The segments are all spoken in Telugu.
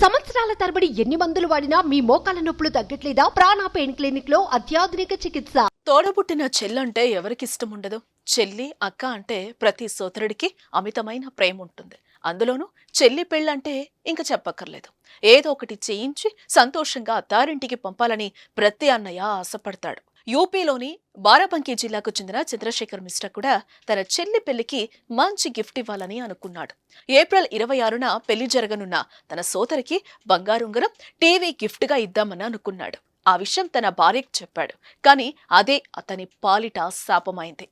సంవత్సరాల తరబడి ఎన్ని మందులు వాడినా మీ మోకాల నొప్పులు తగ్గట్లేదా? ప్రాణ పెయిన్ క్లినిక్ లో అత్యాధునిక చికిత్స. తోడబుట్టిన చెల్లంటే ఎవరికిష్టం ఉండదు? చెల్లి అక్క అంటే ప్రతి సోదరుడికి అమితమైన ప్రేమ ఉంటుంది. అందులోనూ చెల్లి పెళ్ళంటే ఇంక చెప్పక్కర్లేదు. ఏదో ఒకటి చేయించి సంతోషంగా అత్తారింటికి పంపాలని ప్రతి అన్నయ్య ఆశపడతాడు. యూపీలోని బారాబంకీ జిల్లాకు చెందిన చంద్రశేఖర్ మిశ్రా కూడా తన చెల్లి పెళ్లికి మంచి గిఫ్ట్ ఇవ్వాలని అనుకున్నాడు. ఏప్రిల్ 26న పెళ్లి జరగనున్న తన సోదరికి బంగారుంగరం, టీవీ గిఫ్ట్ గా ఇద్దామని అనుకున్నాడు. ఆ విషయం తన భార్యకు చెప్పాడు. కానీ అదే అతని పాలిట శాపమైంది.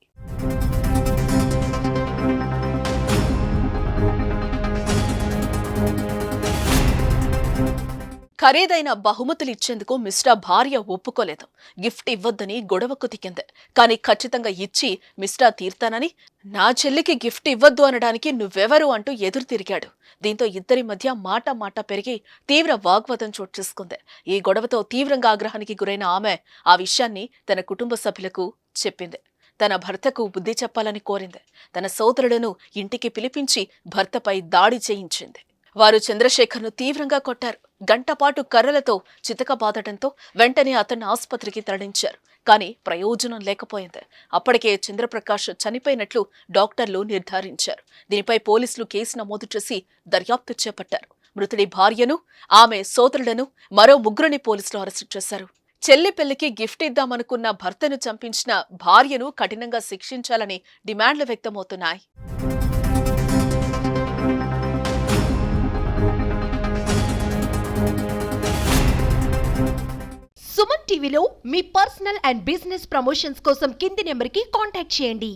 ఖరీదైన బహుమతులు ఇచ్చేందుకు మిశ్రా భార్య ఒప్పుకోలేదు. గిఫ్ట్ ఇవ్వొద్దని గొడవకు దిగింది. కానీ ఖచ్చితంగా ఇచ్చి మిశ్రా తీర్తానని, నా చెల్లికి గిఫ్ట్ ఇవ్వద్దు అనడానికి నువ్వెవరు అంటూ ఎదురు తిరిగాడు. దీంతో ఇద్దరి మధ్య మాట పెరిగి తీవ్ర వాగ్వాదం చోటు చేసుకుంది. ఈ గొడవతో తీవ్రంగా ఆగ్రహానికి గురైన ఆమె ఆ విషయాన్ని తన కుటుంబ సభ్యులకు చెప్పింది. తన భర్తకు బుద్ధి చెప్పాలని కోరింది. తన సోదరులను ఇంటికి పిలిపించి భర్తపై దాడి చేయించింది. వారు చంద్రశేఖర్ను తీవ్రంగా కొట్టారు. గంటపాటు కర్రలతో చితకబాదటంతో వెంటనే అతన్ని ఆసుపత్రికి తరలించారు. కానీ ప్రయోజనం లేకపోయింది. అప్పటికే చంద్రప్రకాష్ చనిపోయినట్లు డాక్టర్లు నిర్ధారించారు. దీనిపై పోలీసులు కేసు నమోదు చేసి దర్యాప్తు చేపట్టారు. మృతుడి భార్యను, ఆమె సోదరులను, మరో ముగ్గురిని పోలీసులు అరెస్టు చేశారు. చెల్లి పెళ్లికి గిఫ్ట్ ఇద్దామనుకున్న భర్తను చంపించిన భార్యను కఠినంగా శిక్షించాలని డిమాండ్లు వ్యక్తమవుతున్నాయి. సుమన్ టీవీలో మీ పర్సనల్ అండ్ బిజినెస్ ప్రమోషన్స్ కోసం కింది నెంబర్కి కాంటాక్ట్ చేయండి.